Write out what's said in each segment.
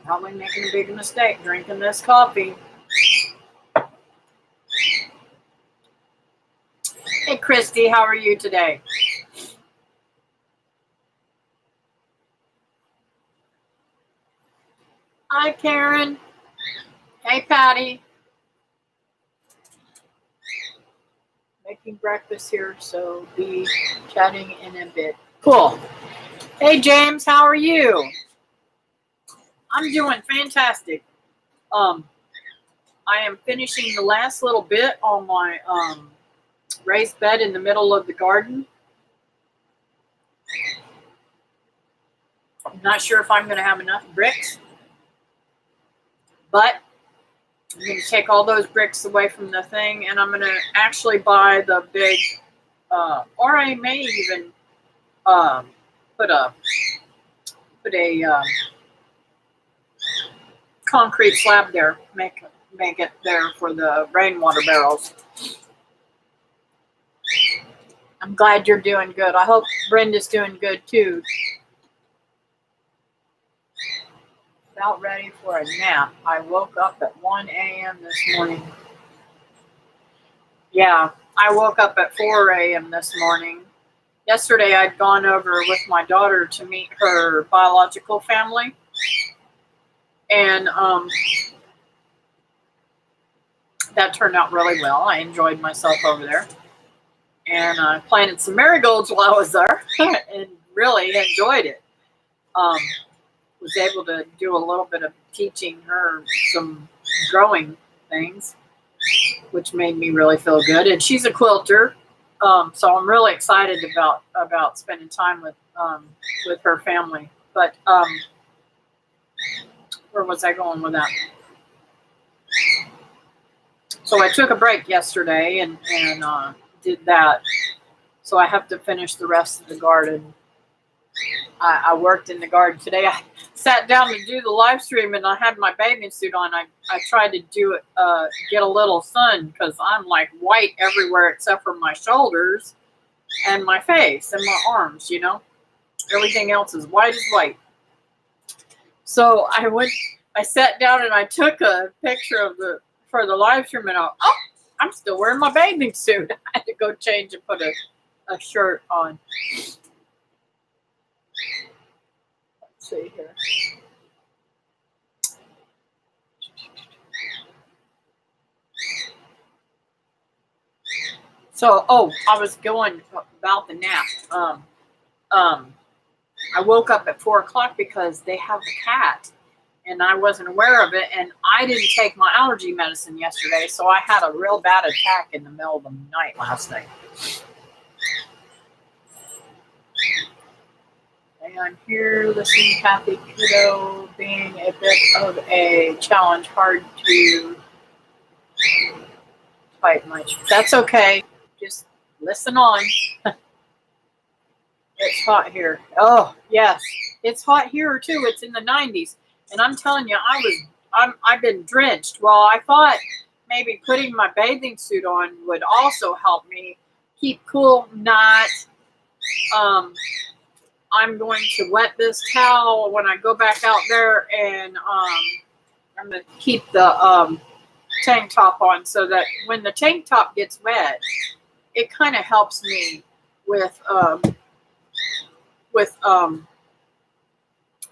Probably making a big mistake drinking this coffee. Hey, Christy, how are you today? Hi, Karen. Hey, Patty. Making breakfast here, so be chatting in a bit. Cool. Hey, James, how are you? I'm doing fantastic. I am finishing the last little bit on my raised bed in the middle of the garden. I'm not sure if I'm going to have enough bricks, but I'm going to take all those bricks away from the thing, and I'm going to actually buy the big, or I may even put a concrete slab there, make it there for the rainwater barrels. I'm glad you're doing good. I hope Brenda's doing good too. About ready for a nap. I woke up at 1 a.m. this morning. Yeah, I woke up at 4 a.m. this morning. Yesterday I'd gone over with my daughter to meet her biological family. And that turned out really well. I enjoyed myself over there. And I planted some marigolds while I was there and really enjoyed it. Was able to do a little bit of teaching her some growing things, which made me really feel good. And she's a quilter, so I'm really excited about spending time with her family. But where was I going with that? So I took a break yesterday and did that. So I have to finish the rest of the garden. I worked in the garden today. I sat down to do the live stream and I had my bathing suit on. I tried to do it, get a little sun because I'm like white everywhere except for my shoulders and my face and my arms, you know. Everything else is white as white. So I sat down and I took a picture for the live stream and I'm still wearing my bathing suit. I had to go change and put a shirt on. Let's see here. So, I was going about the nap. I woke up at 4 o'clock because they have a cat, and I wasn't aware of it, and I didn't take my allergy medicine yesterday, so I had a real bad attack in the middle of the night last night. And I'm here listening to Kathy Kiddo being a bit of a challenge, hard to fight much. That's okay. Just listen on. It's hot here. Oh, yes. It's hot here too. It's in the 90s. And I'm telling you, I've been drenched. Well, I thought maybe putting my bathing suit on would also help me keep cool. Not. I'm going to wet this towel when I go back out there, and I'm going to keep the tank top on so that when the tank top gets wet, it kind of helps me with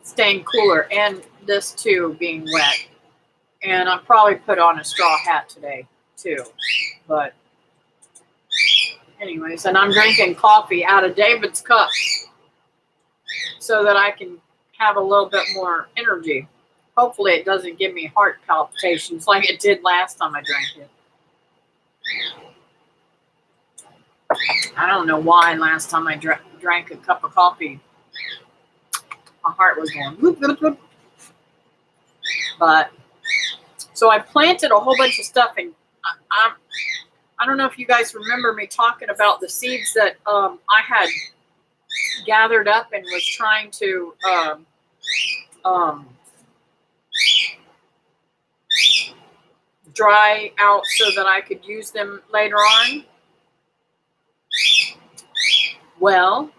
staying cooler, and this too being wet. And I'll probably put on a straw hat today too. But anyways, and I'm drinking coffee out of David's cup so that I can have a little bit more energy. Hopefully it doesn't give me heart palpitations like it did last time I drank it. I don't know why last time I drank a cup of coffee, my heart was going whoop, whoop, whoop. But so I planted a whole bunch of stuff, and I don't know if you guys remember me talking about the seeds that I had gathered up and was trying to dry out so that I could use them later on. Well,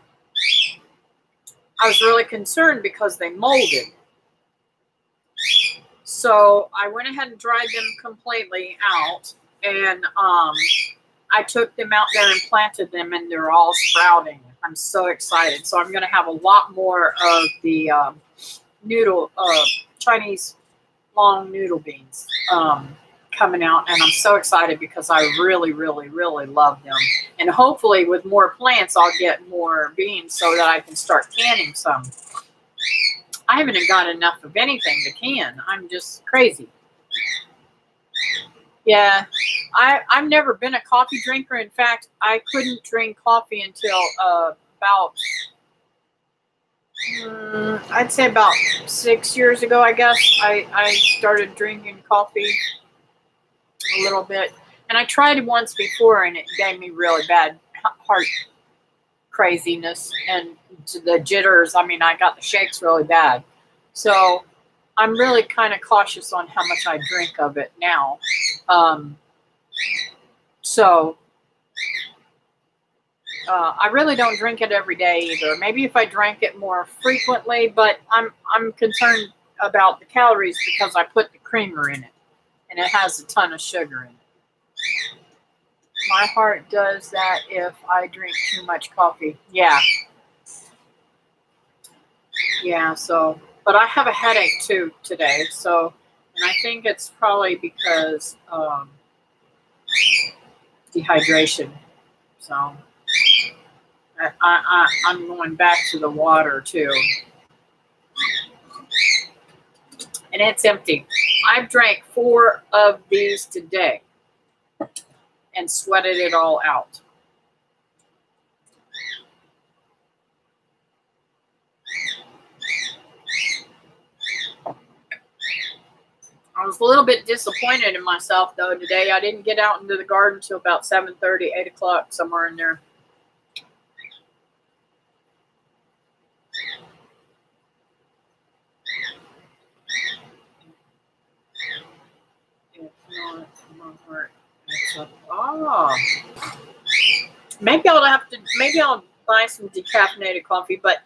I was really concerned because they molded. So I went ahead and dried them completely out, and I took them out there and planted them, and they're all sprouting. I'm so excited. So I'm going to have a lot more of the noodle Chinese long noodle beans coming out, and I'm so excited because I really, really, really love them. And hopefully with more plants, I'll get more beans so that I can start canning some. I haven't got enough of anything to can. I'm just crazy. Yeah, I've never been a coffee drinker. In fact, I couldn't drink coffee until about, I'd say about 6 years ago, I guess. I started drinking coffee a little bit. And I tried it once before, and it gave me really bad heart craziness and the jitters. I mean, I got the shakes really bad. So I'm really kind of cautious on how much I drink of it now. I really don't drink it every day either. Maybe if I drank it more frequently, but I'm concerned about the calories because I put the creamer in it, and it has a ton of sugar in it. My heart does that if I drink too much coffee. Yeah. Yeah, so, but I have a headache too today, so, and I think it's probably because dehydration. So, I'm going back to the water too. And it's empty. I've drank 4 of these today and sweated it all out. I was a little bit disappointed in myself though today. I didn't get out into the garden till about 7:30, 8 o'clock, somewhere in there. If not, my heart. Oh, maybe I'll buy some decaffeinated coffee. But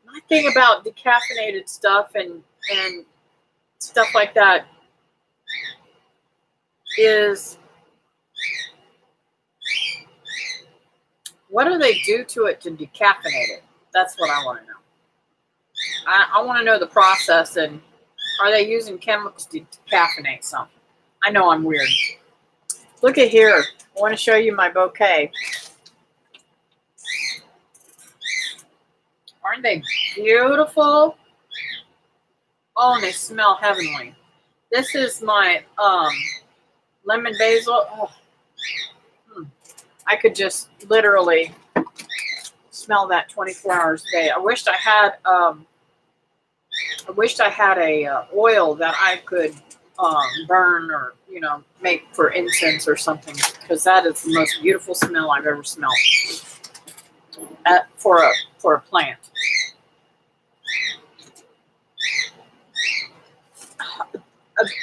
my thing about decaffeinated stuff and stuff like that is, what do they do to it to decaffeinate it? That's what I want to know. I want to know the process, and are they using chemicals to decaffeinate something? I know I'm weird. Look at here. I want to show you my bouquet. Aren't they beautiful? Oh, and they smell heavenly. This is my lemon basil. Oh. I could just literally smell that 24 hours a day. I wished I had a oil that I could burn, or make for incense or something, because that is the most beautiful smell I've ever smelled for a plant.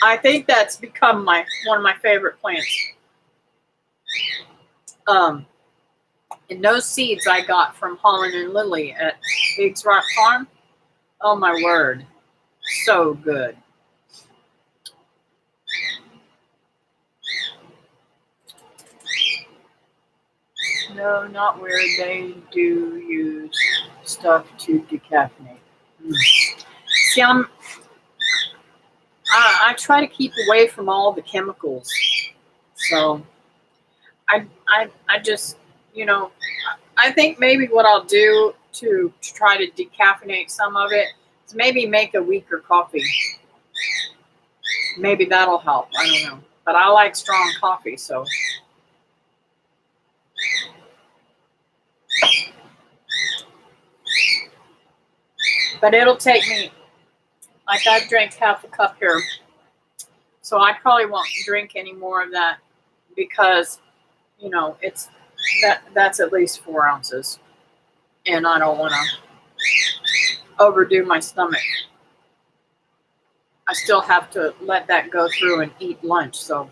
I think that's become one of my favorite plants. And those seeds I got from Holland and Lily at Biggs Rock Farm. Oh my word, so good. No, not weird. They do use stuff to decaffeinate. See, I try to keep away from all the chemicals. So I just, I think maybe what I'll do to try to decaffeinate some of it is maybe make a weaker coffee. Maybe that'll help. I don't know. But I like strong coffee, so. But it'll take me, like, I've drank half a cup here. So I probably won't drink any more of that, because, it's that's at least 4 ounces. And I don't want to overdo my stomach. I still have to let that go through and eat lunch. So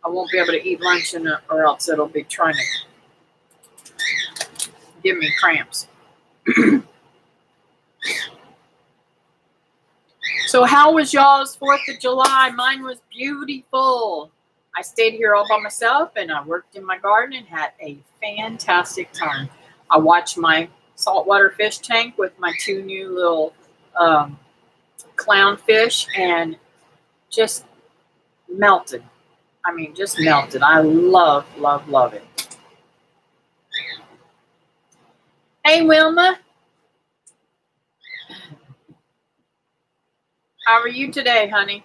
I won't be able to eat lunch or else it'll be trying to give me cramps. So how was y'all's 4th of July? Mine was beautiful. I stayed here all by myself and I worked in my garden and had a fantastic time. I watched my saltwater fish tank with my 2 new little clownfish and just melted. I mean, just melted. I love, love, love it. Hey, Wilma. How are you today, honey?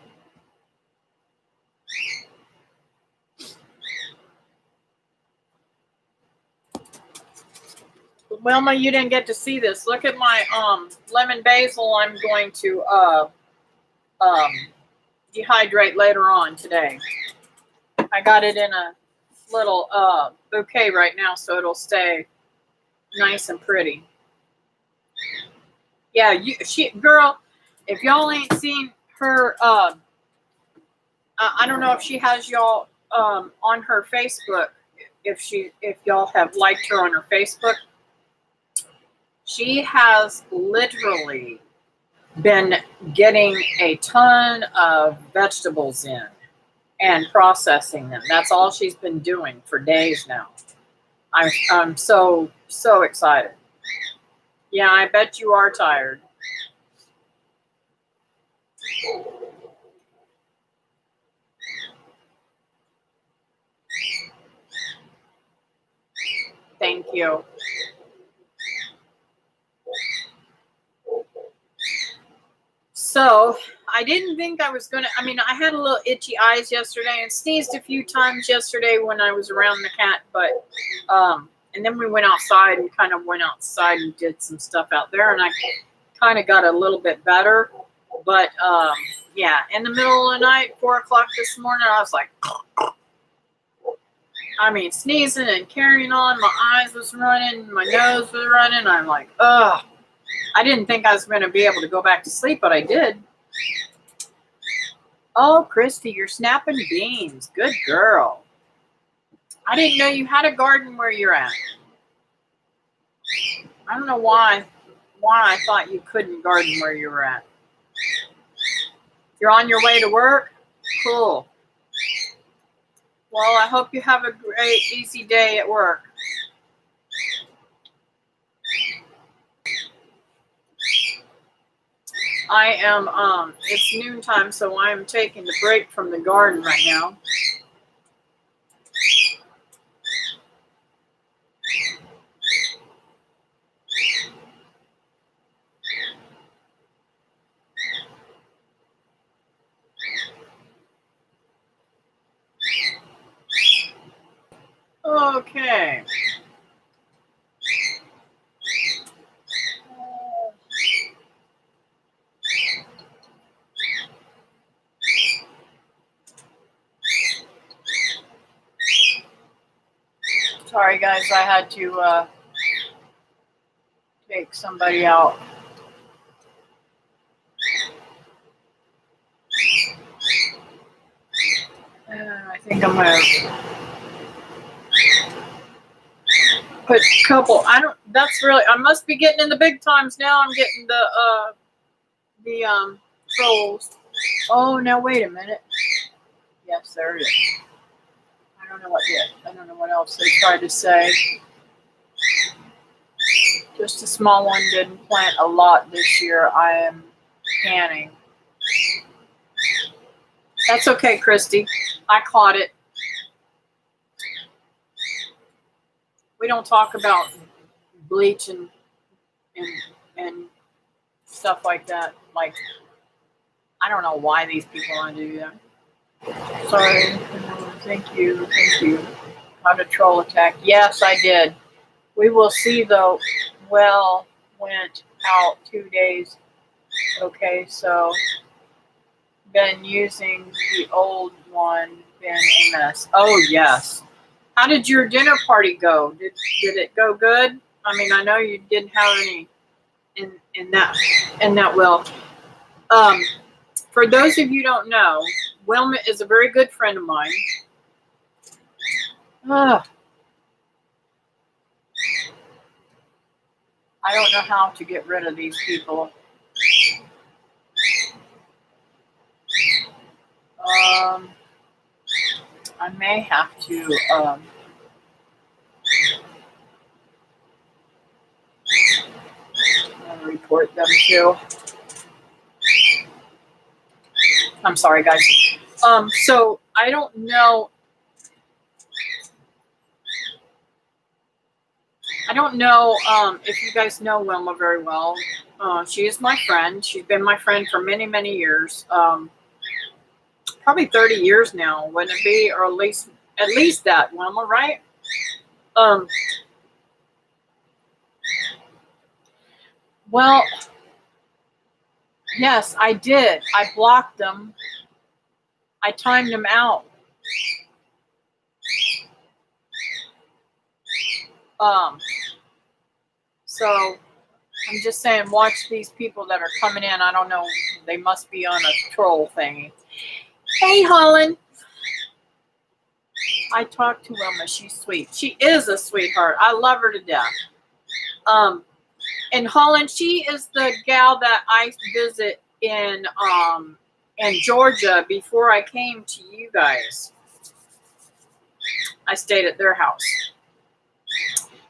Wilma, you didn't get to see this. Look at my lemon basil. I'm going to dehydrate later on today. I got it in a little bouquet right now, so it'll stay nice and pretty. Yeah, girl, if y'all ain't seen her, I don't know if she has y'all on her Facebook. If y'all have liked her on her Facebook, she has literally been getting a ton of vegetables in and processing them. That's all she's been doing for days now. I'm so excited. Yeah, I bet you are tired. Thank you. So I didn't think I was going to, I had a little itchy eyes yesterday and sneezed a few times yesterday when I was around the cat, but, and then we went outside and did some stuff out there and I kind of got a little bit better, but, yeah, in the middle of the night, 4 o'clock this morning, I was like, sneezing and carrying on. My eyes was running, my nose was running. I'm like, ugh. I didn't think I was going to be able to go back to sleep, but I did. Oh, Christy, you're snapping beans. Good girl. I didn't know you had a garden where you're at. I don't know why I thought you couldn't garden where you were at. You're on your way to work? Cool. Well, I hope you have a great, easy day at work. I am, it's noontime, so I'm taking the break from the garden right now. Okay. Sorry, guys, I had to take somebody out. I think I'm going to put a couple. I must be getting in the big times now. I'm getting the trolls. Oh, now wait a minute. Yes, there it is. I don't know what else they tried to say. Just a small one, didn't plant a lot this year. I am canning. That's okay, Christy. I caught it. We don't talk about bleach and stuff like that. Like, I don't know why these people want to do that. Sorry. Thank you. How to troll attack. Yes, I did. We will see, though. Well, went out 2 days. Okay, so been using the old one, been a mess. Oh, yes. How did your dinner party go? Did it go good? I know you didn't have any in that well. For those of you who don't know, Wilma is a very good friend of mine. I don't know how to get rid of these people. I may have to report them too. I'm sorry, guys. So I don't know. If you guys know Wilma very well. She is my friend. She's been my friend for many, many years. Probably 30 years now, wouldn't it be? Or at least that, Wilma, right? Well, yes, I did. I blocked them. I timed them out. So I'm just saying, watch these people that are coming in. I don't know. They must be on a troll thingy. Hey, Holland. I talked to Wilma. She's sweet. She is a sweetheart. I love her to death. And Holland, she is the gal that I visit in Georgia before I came to you guys. I stayed at their house.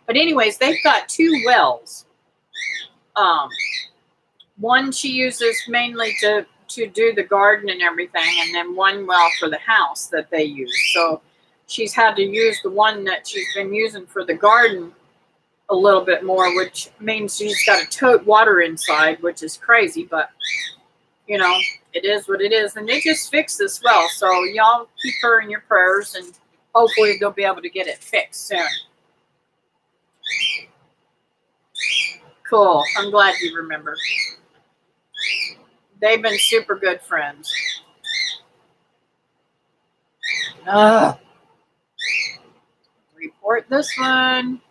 But anyways, they've got 2 wells. One she uses mainly to do the garden and everything, and then one well for the house that they use. So she's had to use the one that she's been using for the garden a little bit more, which means she's got to tote water inside, which is crazy, but you know, it is what it is. And they just fixed this well, so y'all keep her in your prayers, and hopefully they'll be able to get it fixed soon. Cool. I'm glad you remember. They've been super good friends. Report this one.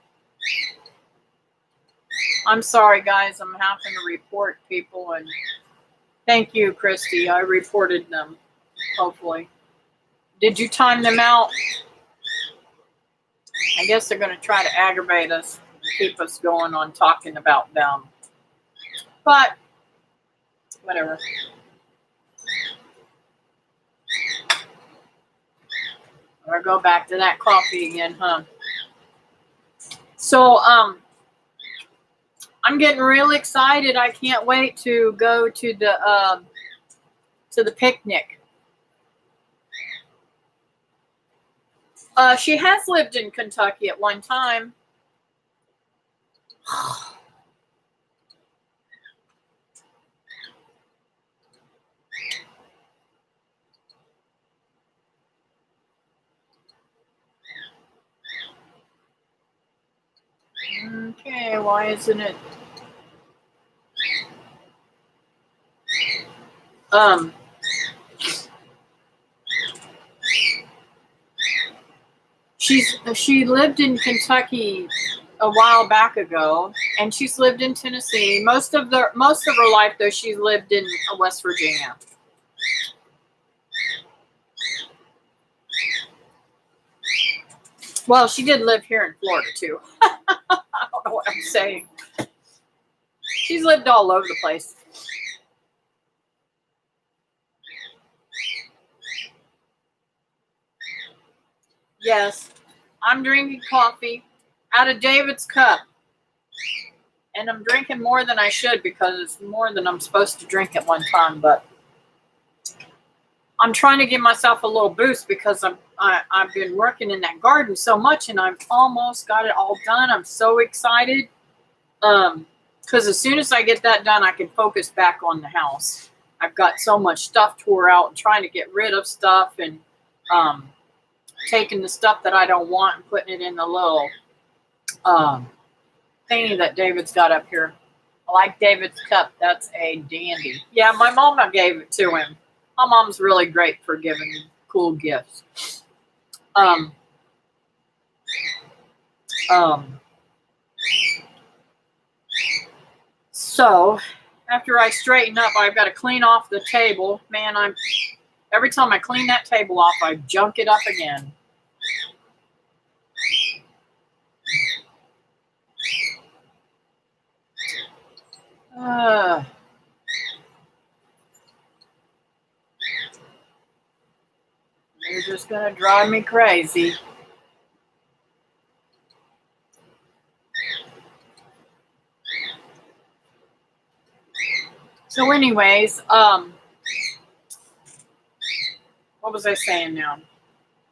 I'm sorry, guys. I'm having to report people, and thank you, Christy. I reported them, hopefully. Did you time them out? I guess they're going to try to aggravate us, keep us going on talking about them. But, whatever. Or go back to that coffee again, huh? So, I'm getting really excited. I can't wait to go to the picnic. She has lived in Kentucky at one time. Okay, why isn't it? She lived in Kentucky a while back ago, and she's lived in Tennessee. Most of her life, though, she lived in West Virginia. Well, she did live here in Florida too. I don't know what I'm saying. She's lived all over the place. Yes, I'm drinking coffee out of David's cup. And I'm drinking more than I should because it's more than I'm supposed to drink at one time. But I'm trying to give myself a little boost because I've been working in that garden so much, and I've almost got it all done. I'm so excited. Because as soon as I get that done, I can focus back on the house. I've got so much stuff tore out and trying to get rid of stuff, and taking the stuff that I don't want and putting it in the little thingy that David's got up here. I like David's cup. That's a dandy. Yeah, my mama gave it to him. My mom's really great for giving cool gifts. So after I straighten up, I've got to clean off the table. Man, every time I clean that table off, I junk it up again. just gonna drive me crazy. So anyways, what was I saying now?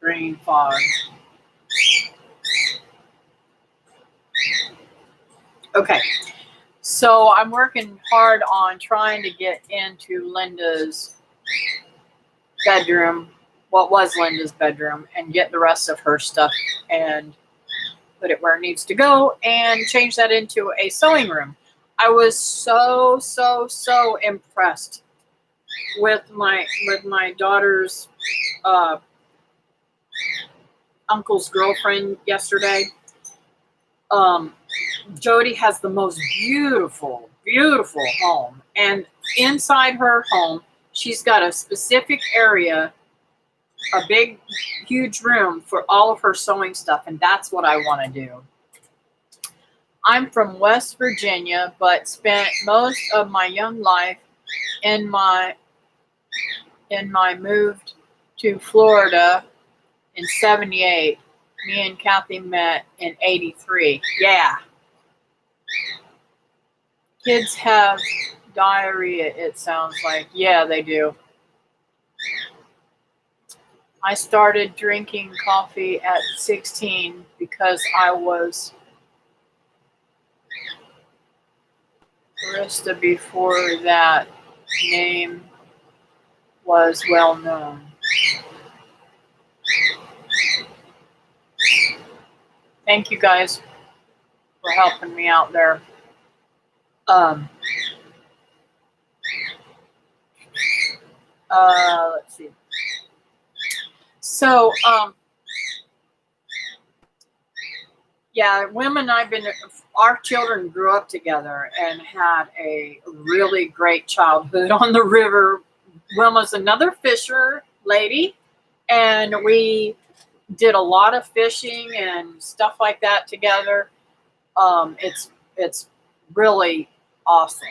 Brain fog. Okay. So I'm working hard on trying to get into Linda's bedroom, what was Linda's bedroom, and get the rest of her stuff and put it where it needs to go and change that into a sewing room. I was so impressed with my daughter's uncle's girlfriend yesterday. Jody has the most beautiful home, and inside her home she's got a specific area, a big huge room for all of her sewing stuff, and that's what I want to do. I'm from West Virginia, but spent most of my young life in my moved to Florida in 78. Me and Kathy met in 83. Yeah. Kids have diarrhea, it sounds like. Yeah, they do. I started drinking coffee at 16 because I was barista before that name was well known. Thank you guys for helping me out there. Let's see. So, yeah, women our children grew up together and had a really great childhood on the river. Wilma's another fisher lady, and we did a lot of fishing and stuff like that together. It's really awesome.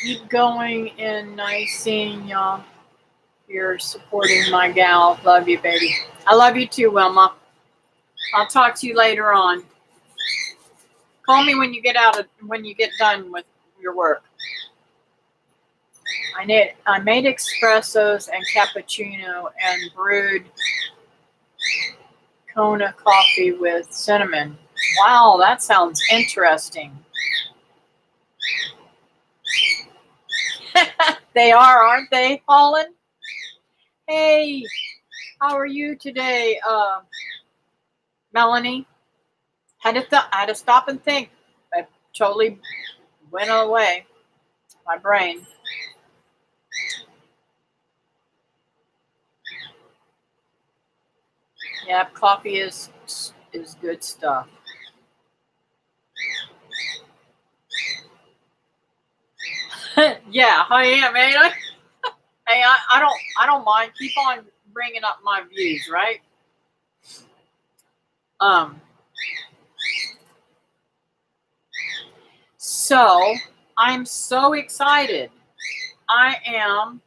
Keep going and nice seeing y'all. You're supporting my gal. Love you, baby. I love you too, Wilma. I'll talk to you later on. Call me when you get done with your work. I made espressos and cappuccino and brewed Kona coffee with cinnamon. Wow, that sounds interesting. They are, aren't they, Holland? Hey, how are you today, Melanie? I had to stop and think. I totally went away. My brain. Yep, coffee is good stuff. Yeah, I am, ain't I? Hey, I don't mind. Keep on bringing up my views, right? So I'm so excited. I am.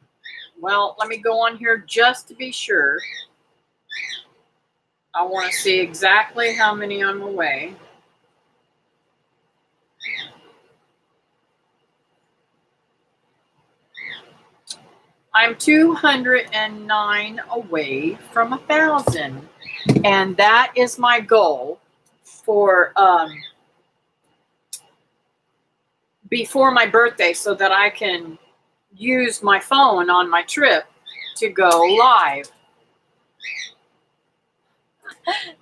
Well, let me go on here just to be sure. I want to see exactly how many I'm away. I'm 209 away from 1,000, and that is my goal for before my birthday, so that I can use my phone on my trip to go live.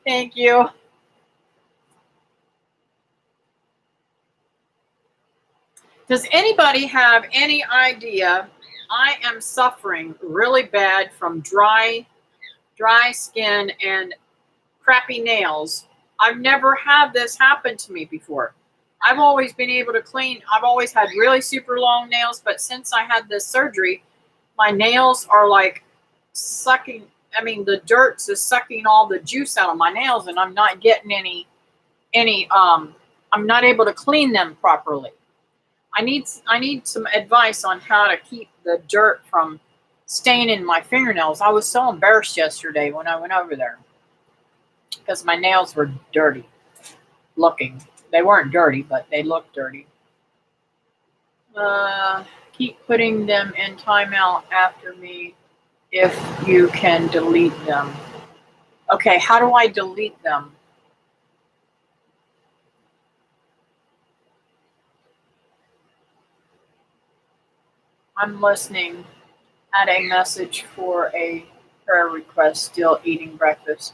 Thank you. Does anybody have any idea? I am suffering really bad from dry skin and crappy nails. I've never had this happen to me before. I've always been able to clean. I've always had really super long nails, but since I had this surgery, my nails are like sucking. I mean, the dirt's is sucking all the juice out of my nails, and I'm not getting any. I'm not able to clean them properly. I need some advice on how to keep the dirt from staining my fingernails. I was so embarrassed yesterday when I went over there because my nails were dirty looking. They weren't dirty, but they looked dirty. Keep putting them in timeout after me if you can delete them. Okay, how do I delete them? I'm listening. Add a message for a prayer request, still eating breakfast.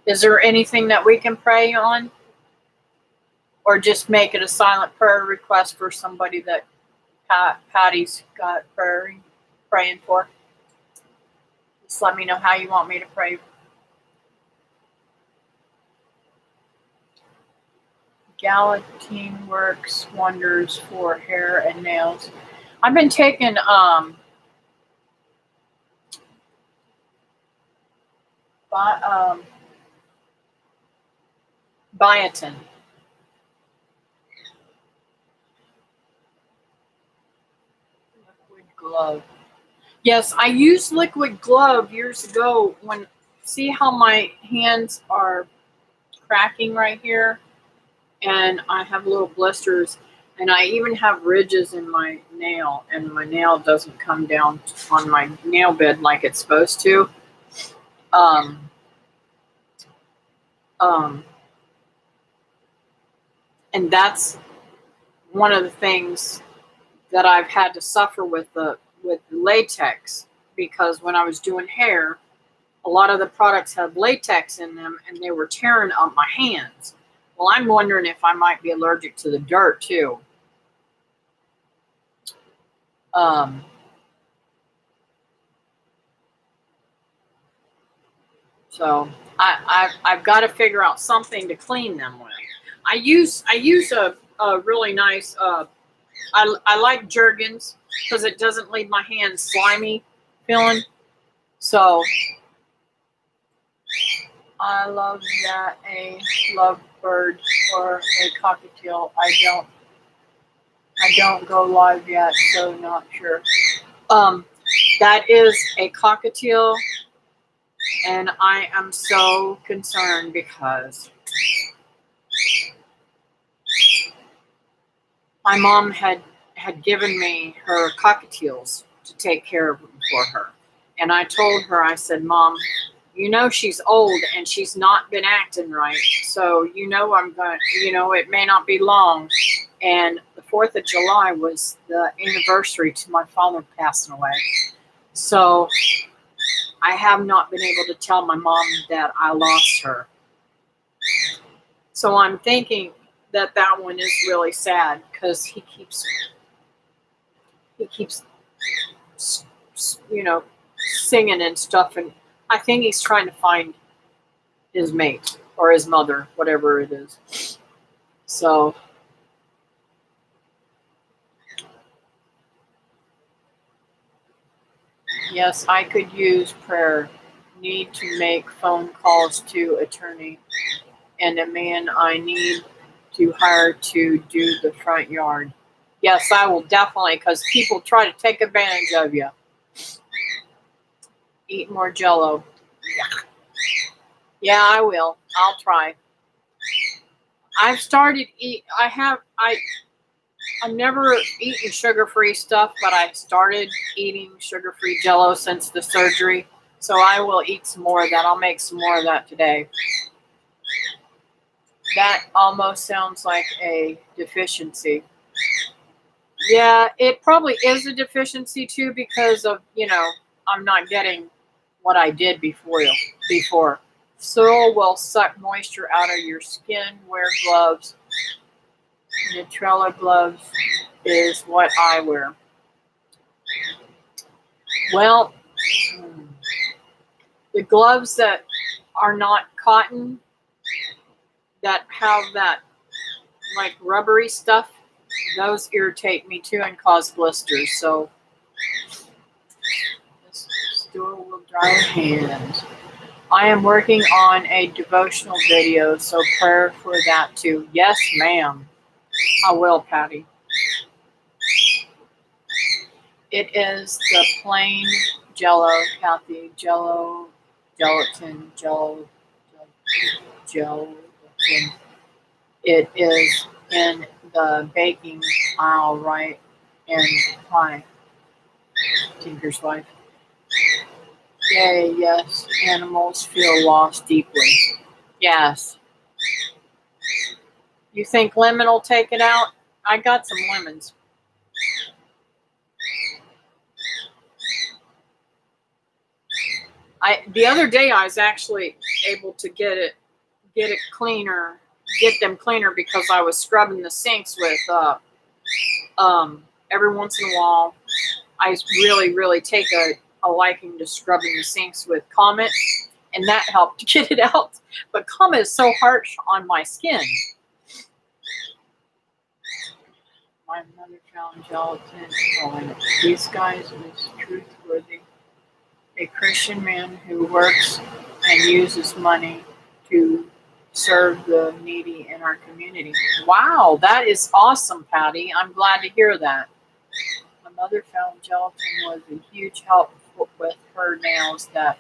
Is there anything that we can pray on? Or just make it a silent prayer request for somebody that Patty's got praying for? Just let me know how you want me to pray. Galatine works wonders for hair and nails. I've been taking biotin. Liquid glove. Yes, I used liquid glove years ago when, see how my hands are cracking right here? And I have little blisters, and I even have ridges in my nail, and my nail doesn't come down on my nail bed like it's supposed to. And that's one of the things that I've had to suffer with the latex, because when I was doing hair, a lot of the products have latex in them, and they were tearing up my hands. Well, I'm wondering if I might be allergic to the dirt too. So I've got to figure out something to clean them with. I use a really nice. I like Jergens because it doesn't leave my hands slimy feeling. So I love that a lovebird or a cockatiel. I don't go live yet, so not sure. That is a cockatiel, and I am so concerned because my mom had given me her cockatiels to take care of them for her. And I told her, I said, Mom, you know she's old and she's not been acting right. So I'm going to, it may not be long. And the 4th of July was the anniversary to my father passing away. So I have not been able to tell my mom that I lost her. So I'm thinking that one is really sad because he keeps singing and stuff, and I think he's trying to find his mate or his mother, whatever it is. So yes, I could use prayer. Need to make phone calls to attorney and a man I need to hire to do the front yard. Yes, I will definitely, because people try to take advantage of you. Eat more Jell-O. Yeah, I will. I'll try. I've started I've never eaten sugar-free stuff, but I started eating sugar-free Jell-O since the surgery. So I will eat some more of that. I'll make some more of that today. That almost sounds like a deficiency. Yeah, it probably is a deficiency too, because of, I'm not getting what I did before. Soil will suck moisture out of your skin. Wear gloves. Neutrella gloves is what I wear. Well, the gloves that are not cotton, that have that like rubbery stuff, those irritate me too and cause blisters. So this store will Dry hands. I am working on a devotional video, so prayer for that too. Yes, ma'am. I will, Patty. It is the plain Jello, Kathy. Jello, gelatin, Jello, gelatin. It is in the baking aisle, right? And hi, Tinker's wife. Yay, yes. Animals feel lost deeply. Yes. You think lemon will take it out? I got some lemons. The other day I was actually able to get it cleaner, get them cleaner because I was scrubbing the sinks with every once in a while I really take a liking to scrubbing the sinks with Comet, and that helped get it out. But Comet is so harsh on my skin. My mother found gelatin. Oh, these guys is truthworthy. A Christian man who works and uses money to serve the needy in our community. Wow, that is awesome, Patty. I'm glad to hear that. My mother found gelatin was a huge help with her nails that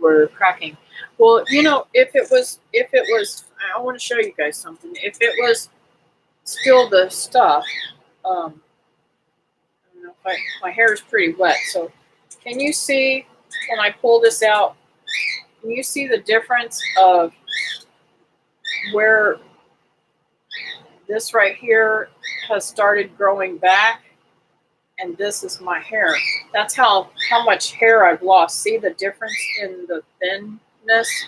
were cracking. Well, if it was, I want to show you guys something. If it was still the stuff, I don't know if my hair is pretty wet, so can you see when I pull this out? Can you see the difference of where this right here has started growing back, and this is my hair? That's how much hair I've lost. See the difference in the thinness?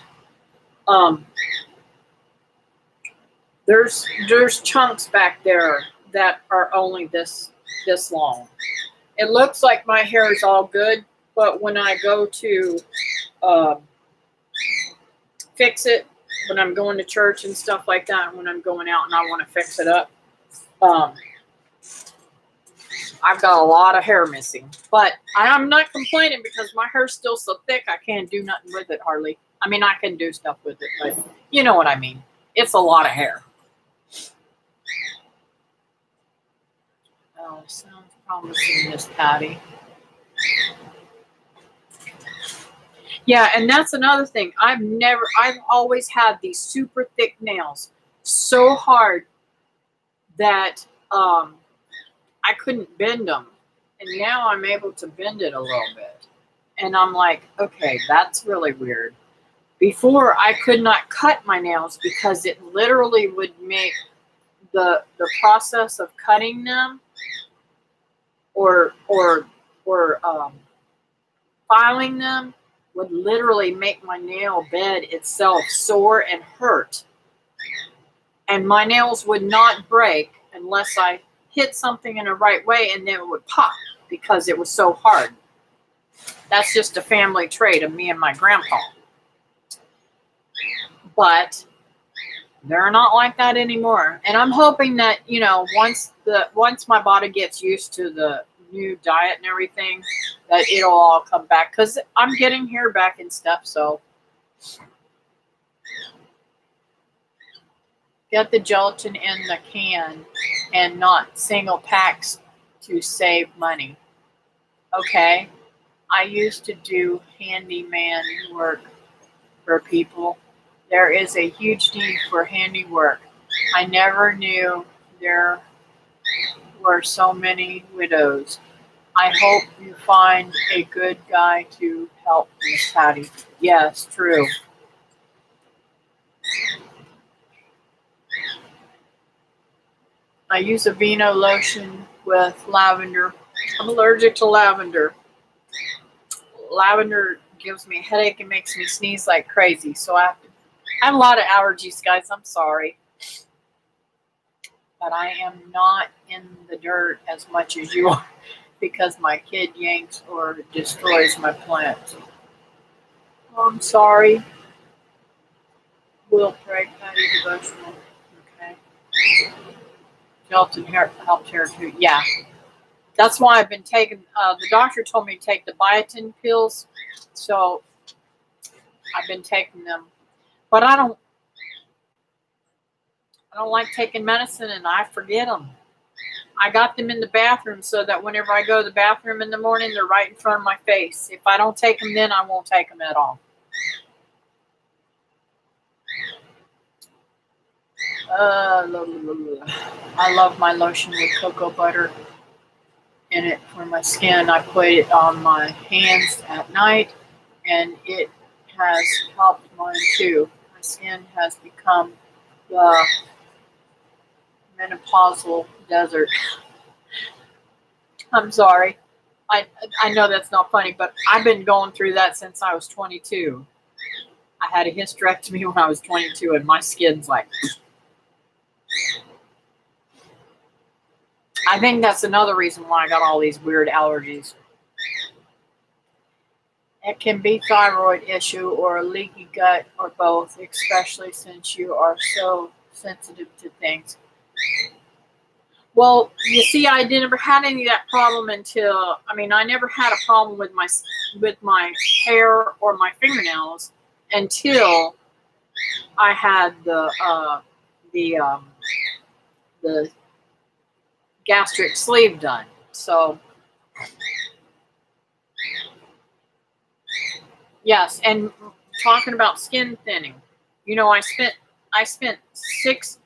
There's chunks back there that are only this long. It looks like my hair is all good, but when I go to fix it, when I'm going to church and stuff like that, when I'm going out and I want to fix it up, I've got a lot of hair missing. But I'm not complaining because my hair's still so thick I can't do nothing with it hardly. I mean, I can do stuff with it, but you know what I mean. It's a lot of hair. Oh, sounds promising, Miss Patty. Yeah, and that's another thing. I've always had these super thick nails, so hard that I couldn't bend them. And now I'm able to bend it a little bit. And I'm like, okay, that's really weird. Before, I could not cut my nails because it literally would make the process of cutting them or filing them would literally make my nail bed itself sore and hurt. And my nails would not break unless I hit something in the right way, and then it would pop because it was so hard. That's just a family trait of me and my grandpa. But they're not like that anymore. And I'm hoping that, once my body gets used to the new diet and everything, that it'll all come back. Because I'm getting hair back and stuff, so get the gelatin in the can and not single packs to save money. Okay? I used to do handyman work for people. There is a huge need for handiwork. I never knew there were so many widows. I hope you find a good guy to help Miss Patty. Yes, true. I use a Vino lotion with lavender. I'm allergic to lavender. Lavender gives me a headache and makes me sneeze like crazy. So I have a lot of allergies, guys. I'm sorry. But I am not in the dirt as much as you are because my kid yanks or destroys my plants. Oh, I'm sorry. We'll pray, Patty devotional. Okay. Gelatin helped here too. Yeah. That's why I've been taking, the doctor told me to take the biotin pills. So I've been taking them. But I don't like taking medicine and I forget them. I got them in the bathroom so that whenever I go to the bathroom in the morning, they're right in front of my face. If I don't take them then, I won't take them at all. I love my lotion with cocoa butter in it for my skin. I put it on my hands at night, and it has helped mine too. My skin has become the menopausal desert. I'm sorry. I know that's not funny, but I've been going through that since I was 22. I had a hysterectomy when I was 22, and my skin's like... I think that's another reason why I got all these weird allergies. It can be thyroid issue or a leaky gut or both, especially since you are so sensitive to things. Well, you see, I never had any of that problem until, I never had a problem with my hair or my fingernails until I had the gastric sleeve done. So, yes, and talking about skin thinning, I spent 6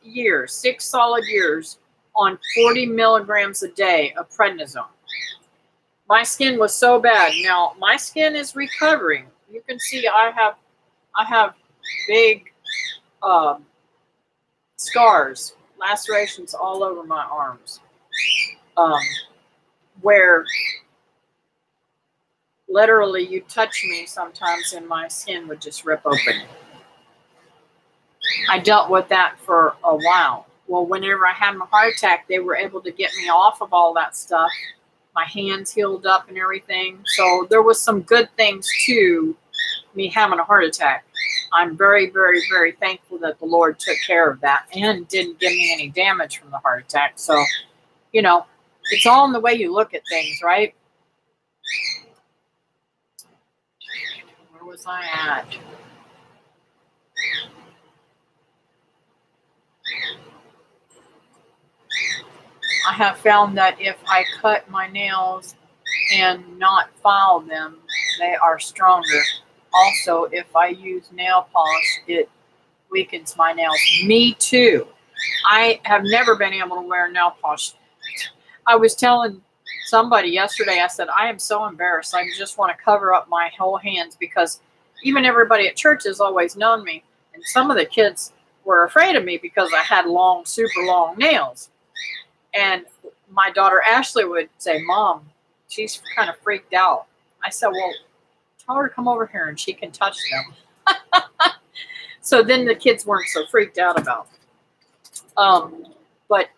solid years on 40 milligrams a day of prednisone. My skin was so bad. Now my skin is recovering. You can see I have big scars, lacerations all over my arms, where literally you touch me sometimes and my skin would just rip open. I dealt with that for a while. Well, whenever I had my heart attack, they were able to get me off of all that stuff. My hands healed up and everything. So there was some good things to me having a heart attack. I'm very, very, very thankful that the Lord took care of that and didn't give me any damage from the heart attack. So, it's all in the way you look at things, right? Where was I at? I have found that if I cut my nails and not file them, they are stronger. Also, if I use nail polish, it weakens my nails. Me too. I have never been able to wear nail polish. I was telling somebody yesterday, I said, I am so embarrassed. I just want to cover up my whole hands because even everybody at church has always known me. And some of the kids were afraid of me because I had long, super long nails. And my daughter Ashley would say, Mom, she's kind of freaked out. I said, well, tell her to come over here and she can touch them. So then the kids weren't so freaked out about it.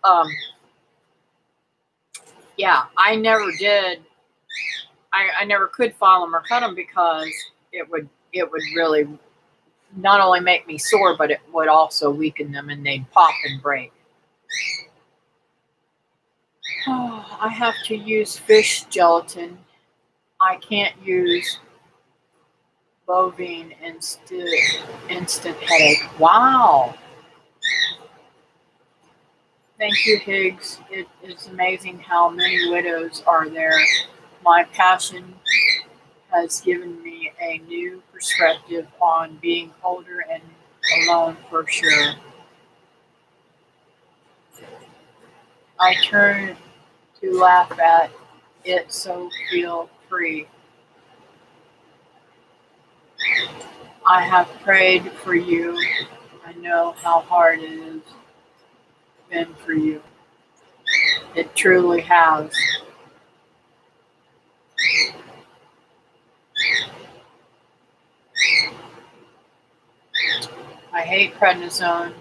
Yeah, I never did. I never could file them or cut them because it would really not only make me sore, but it would also weaken them and they'd pop and break. Oh, I have to use fish gelatin. I can't use bovine instant headache. Wow. Thank you, Higgs. It is amazing how many widows are there. My passion has given me a new perspective on being older and alone for sure. I turn to laugh at it, so feel free. I have prayed for you. I know how hard it has been for you. It truly has. I hate prednisone,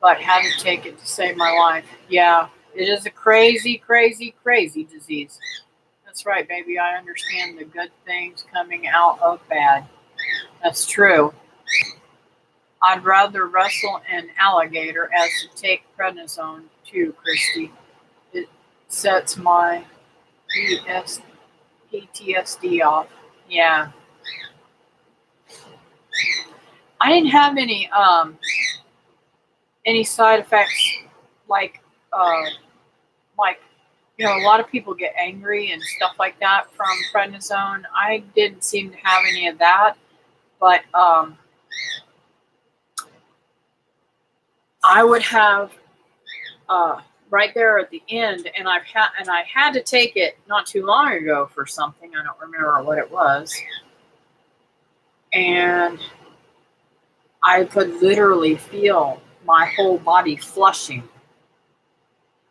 but had to take it to save my life. Yeah, it is a crazy, crazy, crazy disease. That's right, baby. I understand the good things coming out of bad. That's true. I'd rather wrestle an alligator as to take prednisone too, Christy. It sets my PS, PTSD off. Yeah. I didn't have any side effects like uh like a lot of people get angry and stuff like that from prednisone. I didn't seem to have any of that, but I would have right there at the end, and I had to take it not too long ago for something. I don't remember what it was, and I could literally feel my whole body flushing,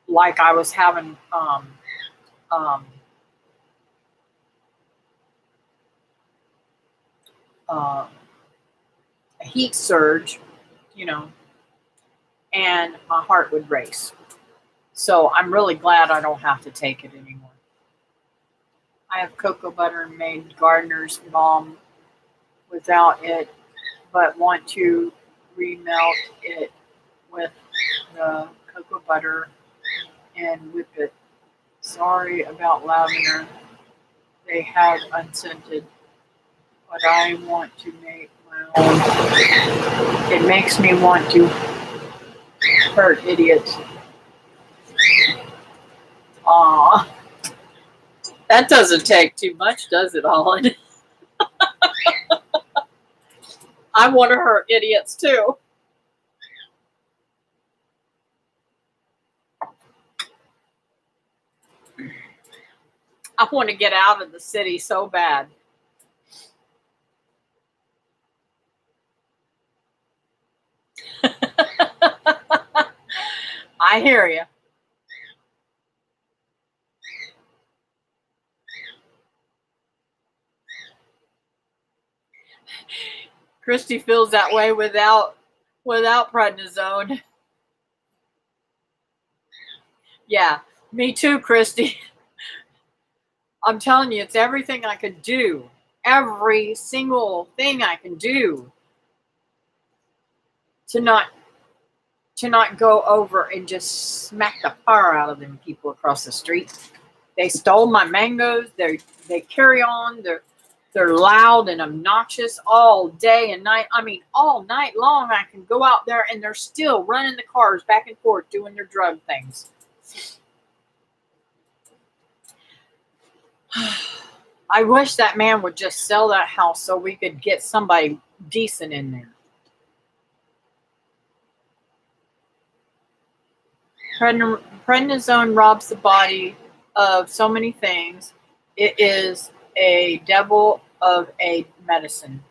like I was having um, uh, a heat surge, you know, and my heart would race. So I'm really glad I don't have to take it anymore. I have cocoa butter made gardener's balm without it, but want to remelt it with the cocoa butter and whip it. Sorry about lavender. They had unscented, but I want to make my own. It makes me want to hurt idiots. Aw, that doesn't take too much, does it, Holland? I want to hurt idiots too. I want to get out of the city so bad. I hear you. Christy feels that way without prednisone. Yeah, me too, Christy. I'm telling you, it's everything I could do. Every single thing I can do to not go over and just smack the fire out of them people across the street. They stole my mangoes. They carry on. They're loud and obnoxious all day and night. I mean, all night long. I can go out there and they're still running the cars back and forth doing their drug things. I wish that man would just sell that house so we could get somebody decent in there. Prednisone robs the body of so many things. It is a devil of a medicine.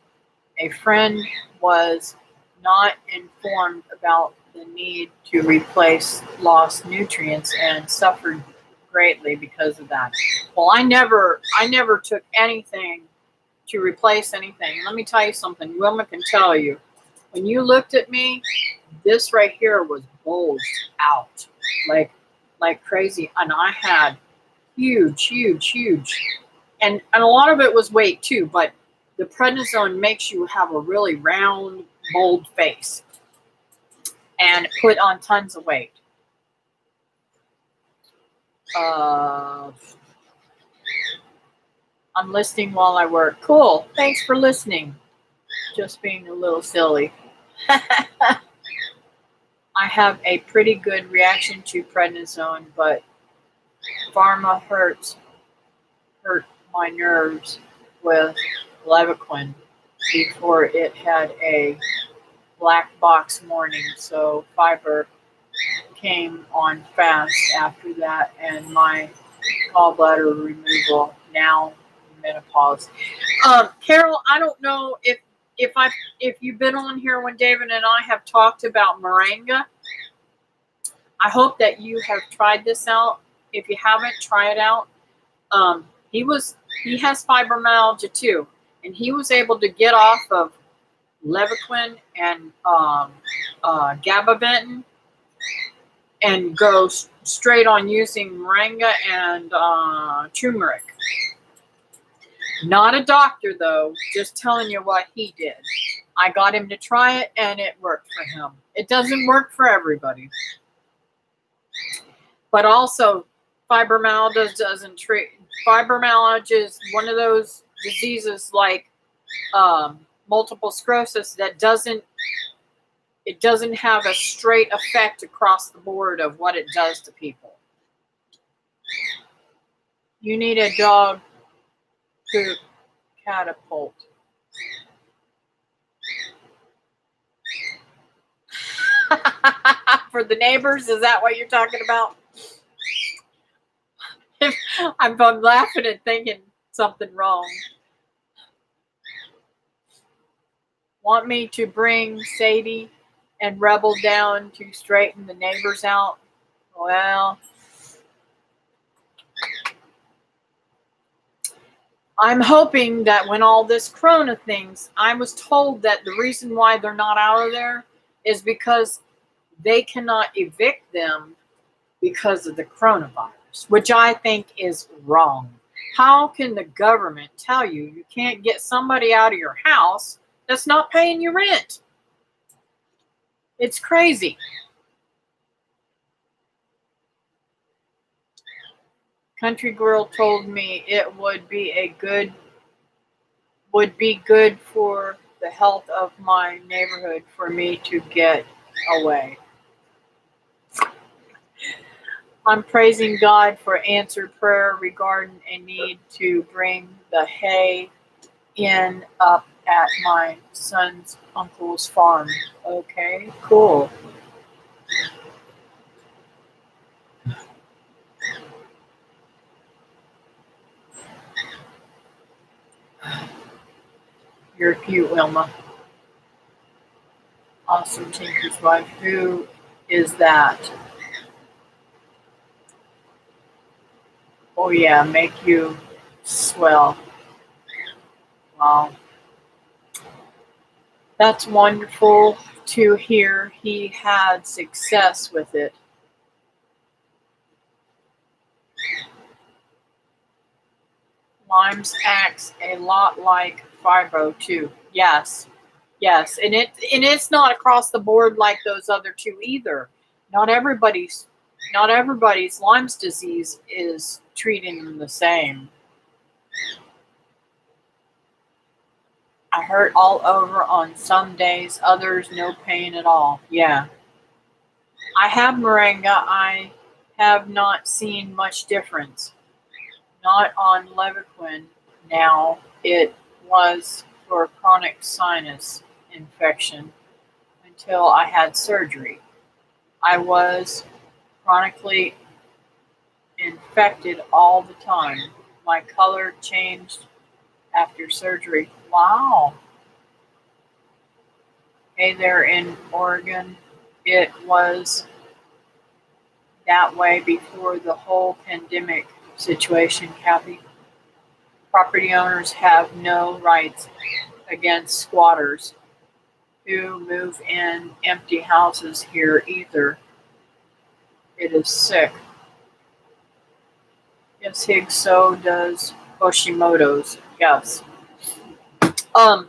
A friend was not informed about the need to replace lost nutrients and suffered greatly because of that. Well, I never took anything to replace anything. Let me tell you something. Wilma can tell you. When you looked at me, this right here was bulged out like crazy, and I had huge, and a lot of it was weight too. But the prednisone makes you have a really round, bold face, and put on tons of weight. I'm listening while I work. Cool. Thanks for listening. Just being a little silly. I have a pretty good reaction to prednisone, but pharma hurt my nerves with Levaquin before it had a black box warning, so fiber came on fast after that, and my gallbladder removal, now menopause. Carol, I don't know if you've been on here when David and I have talked about moringa. I hope that you have tried this out. If you haven't, try it out. He has fibromyalgia too, and he was able to get off of Levaquin and gabapentin and go straight on using moringa and turmeric. Not a doctor though, just telling you what he did. I got him to try it and it worked for him. It doesn't work for everybody. But also, Fibromyalgia doesn't treat. Fibromyalgia is one of those diseases like multiple sclerosis that doesn't have a straight effect across the board of what it does to people. You need a dog to catapult. For the neighbors, is that what you're talking about? I'm laughing and thinking something wrong. Want me to bring Sadie and Rebel down to straighten the neighbors out? Well, I'm hoping that when all this Corona things, I was told that the reason why they're not out of there is because they cannot evict them because of the coronavirus, which I think is wrong. How can the government tell you can't get somebody out of your house that's not paying you rent? It's crazy. Country Girl told me it would be good for the health of my neighborhood for me to get away. I'm praising God for answered prayer regarding a need to bring the hay in up at my son's uncle's farm. Okay, cool. You're cute, Wilma. Awesome Tinker's wife. Who is that? Oh yeah, make you swell. Wow. That's wonderful to hear he had success with it. Lyme's acts a lot like fibro too. Yes. Yes. And it's not across the board like those other two either. Not everybody's Lyme's disease is treating them the same. I hurt all over on some days, others no pain at all. Yeah. I have moringa. I have not seen much difference. Not on Levaquin now. It was for chronic sinus infection until I had surgery. I was chronically infected all the time. My color changed after surgery. Wow. Hey there in Oregon. It was that way before the whole pandemic situation, Kathy. Property owners have no rights against squatters who move in empty houses here either. It is sick. Yes, Higgs, so does Hoshimoto's. Yes. I'm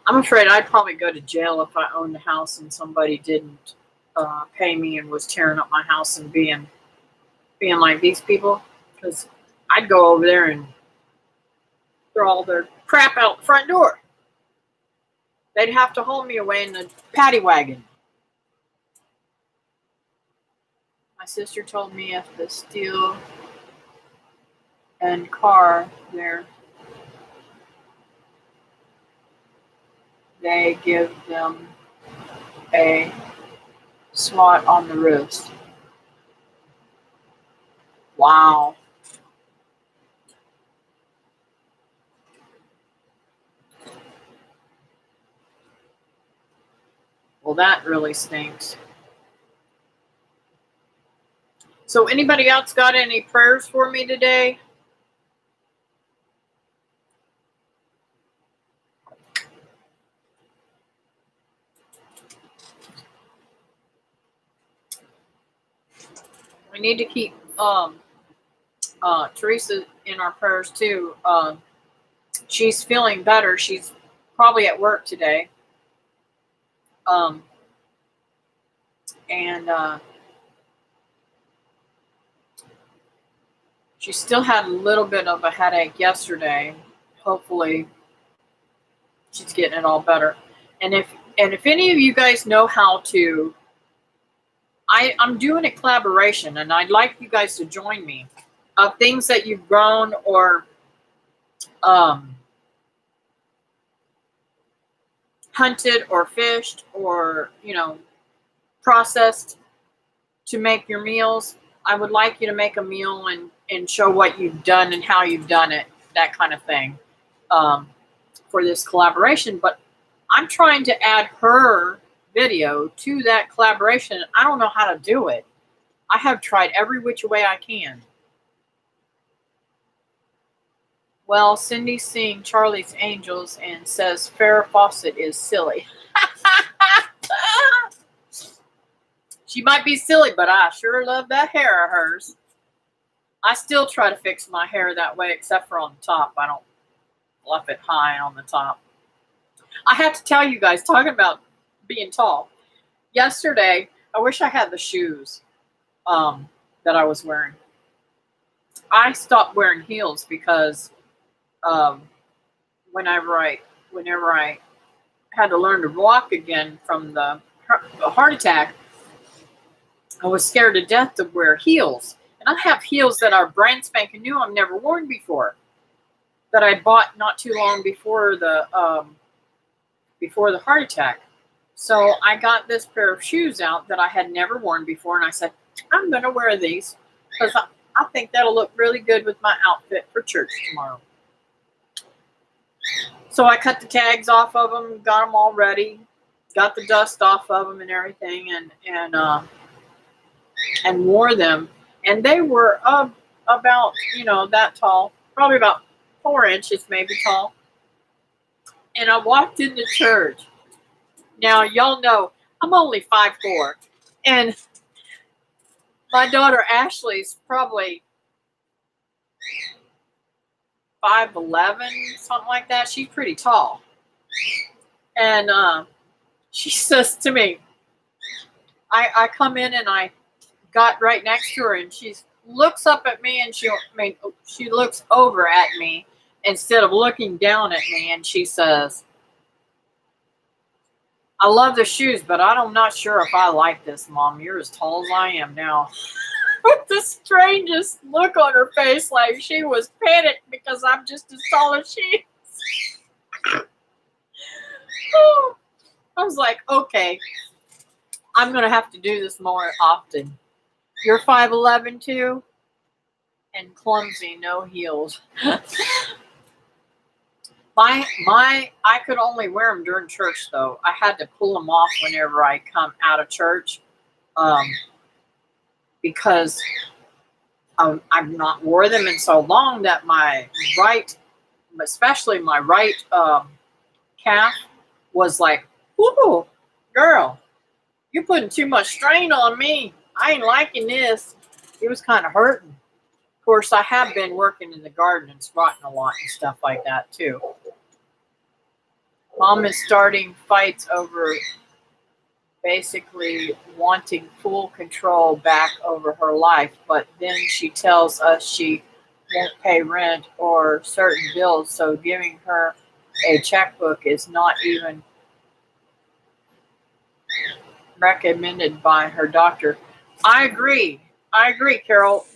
afraid I'd probably go to jail if I owned a house and somebody didn't pay me and was tearing up my house and being like these people. Because I'd go over there and throw all their crap out the front door. They'd have to haul me away in the paddy wagon. My sister told me if the steel and car there, they give them a swat on the wrist. Wow. Well, that really stinks. So anybody else got any prayers for me today? We need to keep Teresa in our prayers too. She's feeling better. She's probably at work today. And she still had a little bit of a headache yesterday. Hopefully she's getting it all better. And if any of you guys know how to, I'm doing a collaboration, and I'd like you guys to join me of things that you've grown or hunted or fished or, processed to make your meals. I would like you to make a meal and show what you've done and how you've done it, that kind of thing, for this collaboration. But I'm trying to add her video to that collaboration. I don't know how to do it. I have tried every which way I can. Well, Cindy's seeing Charlie's Angels and says Farrah Fawcett is silly. She might be silly, but I sure love that hair of hers. I still try to fix my hair that way, except for on the top. I don't fluff it high on the top. I have to tell you guys, talking about being tall, yesterday, I wish I had the shoes that I was wearing. I stopped wearing heels because whenever I had to learn to walk again from the heart attack, I was scared to death to wear heels. And I have heels that are brand spanking new, I've never worn before, that I bought not too long before the heart attack. So I got this pair of shoes out that I had never worn before, and I said, I'm going to wear these because I think that'll look really good with my outfit for church tomorrow. So I cut the tags off of them, got them all ready, got the dust off of them and everything, and wore them. And they were about, that tall, probably about 4 inches maybe tall. And I walked into church. Now, y'all know I'm only 5'4", and my daughter Ashley's probably 5'11", something like that. She's pretty tall. And she says to me, I come in and I got right next to her, and she looks up at me, and she looks over at me instead of looking down at me, and she says, I love the shoes, but I'm not sure if I like this, Mom. You're as tall as I am now. With the strangest look on her face, like she was panicked because I'm just as tall as she is. I was like, okay, I'm going to have to do this more often. You're 5'11" too? And clumsy, no heels. I could only wear them during church, though. I had to pull them off whenever I come out of church, because I've not wore them in so long that my right, especially my right calf, was like, "Whoa, girl, you're putting too much strain on me. I ain't liking this." It was kind of hurting. Of course, I have been working in the garden and squatting a lot and stuff like that too. Mom is starting fights over basically wanting full control back over her life, but then she tells us she won't pay rent or certain bills, so giving her a checkbook is not even recommended by her doctor. I agree, Carol.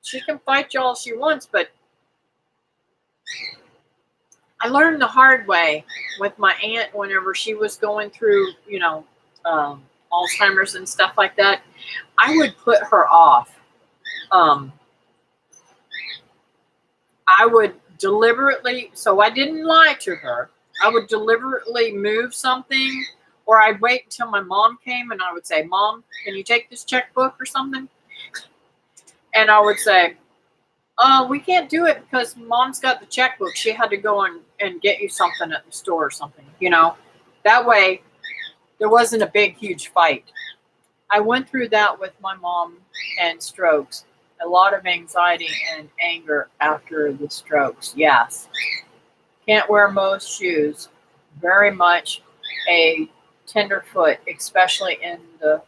She can fight you all she wants, but I learned the hard way with my aunt whenever she was going through, Alzheimer's and stuff like that. I would put her off. I would deliberately, so I didn't lie to her. I would deliberately move something, or I'd wait until my mom came and I would say, Mom, can you take this checkbook or something? And I would say, we can't do it because Mom's got the checkbook. She had to go and get you something at the store or something, That way, there wasn't a big, huge fight. I went through that with my mom and strokes. A lot of anxiety and anger after the strokes, yes. Can't wear most shoes. very much a tenderfoot, especially in the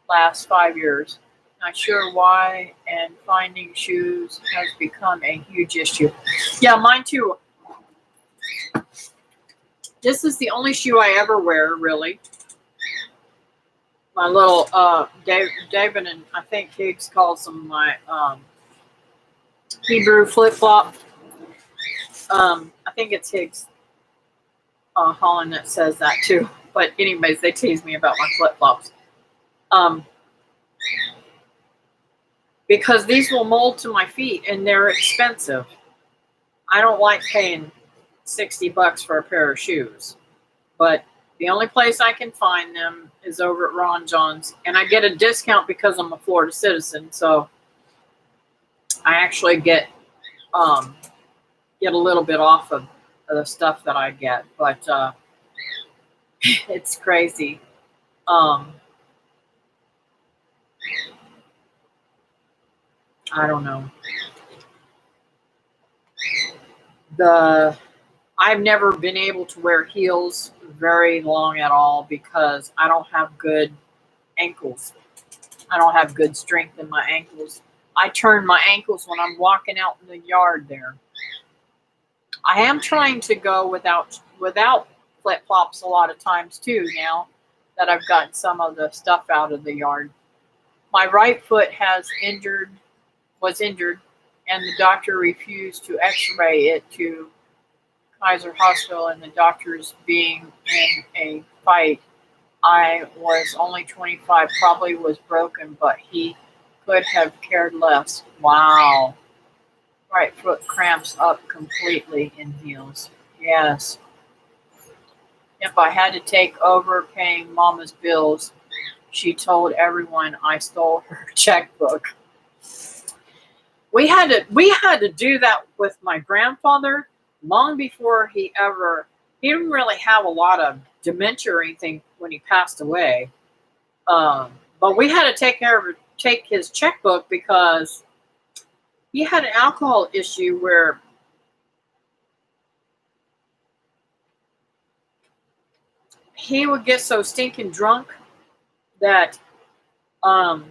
last 5 years. Not sure why, and finding shoes has become a huge issue. Yeah, mine too. This is the only shoe I ever wear, really. My little David and I think Higgs calls them my Hebrew flip flop. I think it's Higgs Holland that says that too. But anyways, they tease me about my flip flops. Because these will mold to my feet and they're expensive. I don't like paying $60 for a pair of shoes, but the only place I can find them is over at Ron John's, and I get a discount because I'm a Florida citizen, so I actually get a little bit off of the stuff that I get, but it's crazy. I don't know. I've never been able to wear heels very long at all because I don't have good ankles. I don't have good strength in my ankles. I turn my ankles when I'm walking out in the yard there. I am trying to go without flip flops a lot of times too now that I've gotten some of the stuff out of the yard. My right foot was injured, and the doctor refused to x-ray it to Kaiser Hospital, and the doctors being in a fight. I was only 25, probably was broken, but he could have cared less. Wow. Right foot cramps up completely in heels. Yes. If I had to take over paying Mama's bills, she told everyone I stole her checkbook. We had to do that with my grandfather long before he didn't really have a lot of dementia or anything when he passed away. But we had to take his checkbook because he had an alcohol issue where he would get so stinking drunk that the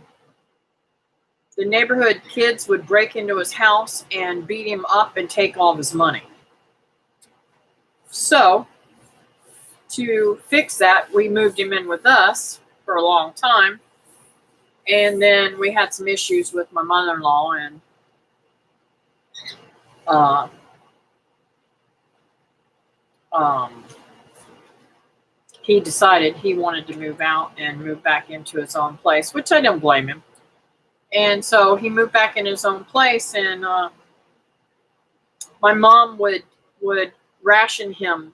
neighborhood kids would break into his house and beat him up and take all of his money. So, to fix that, we moved him in with us for a long time. And then we had some issues with my mother-in-law, and he decided he wanted to move out and move back into his own place, which I don't blame him. And so he moved back in his own place, and my mom would ration him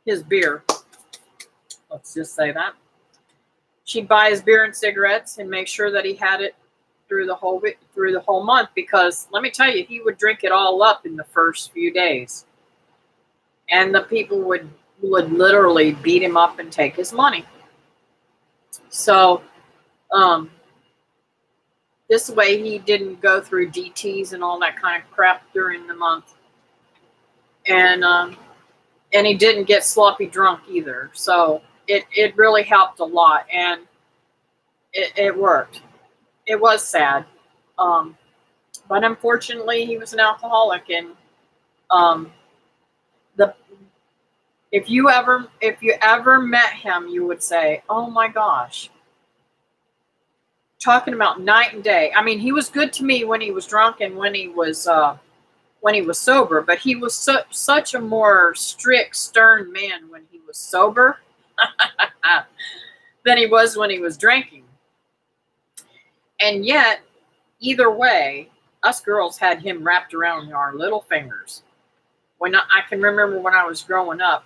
his beer. Let's just say that. She'd buy his beer and cigarettes and make sure that he had it through the whole month, because let me tell you, he would drink it all up in the first few days. And the people would literally beat him up and take his money. So this way he didn't go through DTs and all that kind of crap during the month. And he didn't get sloppy drunk either. So it really helped a lot, and it worked. It was sad. But unfortunately he was an alcoholic, and if you ever met him, you would say, oh my gosh. Talking about night and day. I mean, he was good to me when he was drunk and when he was sober, but he was such a more strict, stern man when he was sober than he was when he was drinking. And yet, either way, us girls had him wrapped around our little fingers. When I can remember when I was growing up,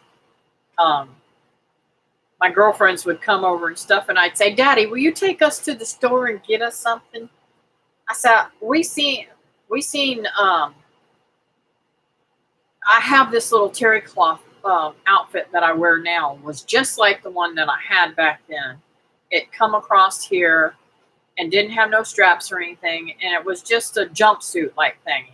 my girlfriends would come over and stuff, and I'd say, Daddy, will you take us to the store and get us something? I said, I have this little terry cloth outfit that I wear now, was just like the one that I had back then. It come across here and didn't have no straps or anything, and it was just a jumpsuit like thing.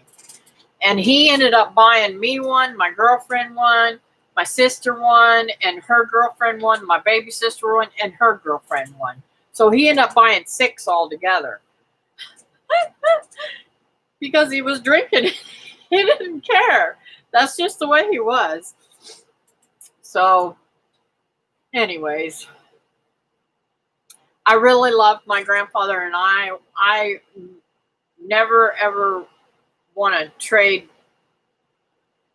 And he ended up buying me one, my girlfriend one, my sister won, and her girlfriend won, my baby sister won, and her girlfriend won. So he ended up buying 6 altogether because he was drinking. He didn't care. That's just the way he was. So, anyways, I really loved my grandfather, and I never ever want to trade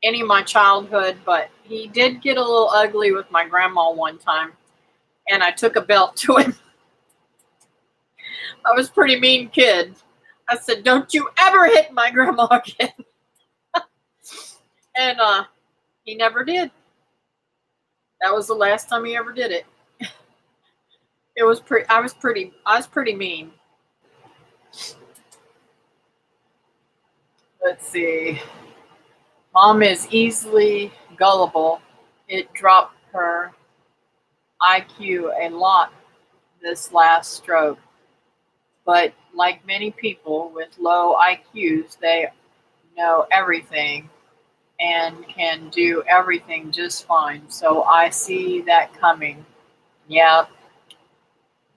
any of my childhood, but he did get a little ugly with my grandma one time, and I took a belt to him. I was a pretty mean kid. I said, "Don't you ever hit my grandma again." And he never did. That was the last time he ever did it. It was pretty. I was pretty mean. Let's see. Mom is easily gullible. It dropped her IQ a lot this last stroke. But like many people with low IQs, they know everything and can do everything just fine. So I see that coming. Yeah,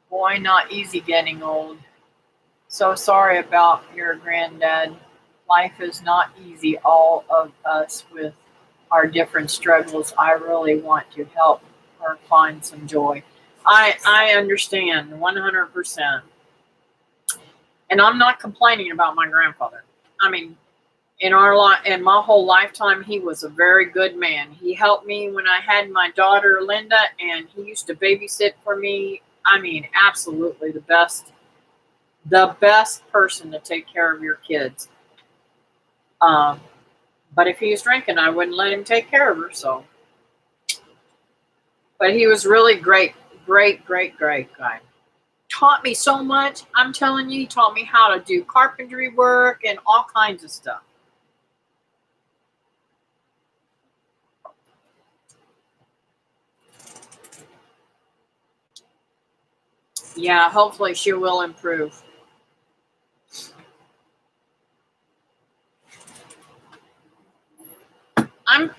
boy, not easy getting old. So sorry about your granddad. Life is not easy, all of us with our different struggles. I really want to help her find some joy. I understand 100%. And I'm not complaining about my grandfather. I mean, in my whole lifetime, he was a very good man. He helped me when I had my daughter Linda, and he used to babysit for me. I mean, absolutely the best person to take care of your kids. But if he was drinking, I wouldn't let him take care of her. So, but he was really great guy. Taught me so much. I'm telling you, he taught me how to do carpentry work and all kinds of stuff. Yeah, hopefully she will improve. I'm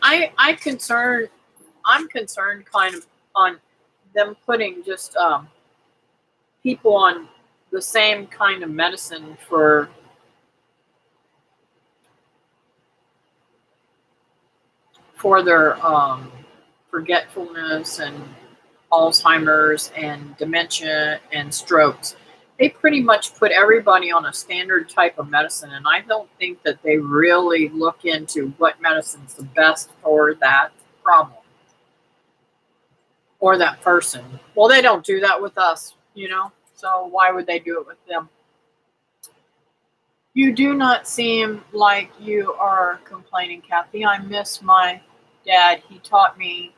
concerned kind of on them putting just people on the same kind of medicine for their forgetfulness and Alzheimer's and dementia and strokes. They pretty much put everybody on a standard type of medicine, and I don't think that they really look into what medicine's the best for that problem or that person. Well, they don't do that with us, so why would they do it with them? You do not seem like you are complaining, Kathy. I miss my dad. He taught me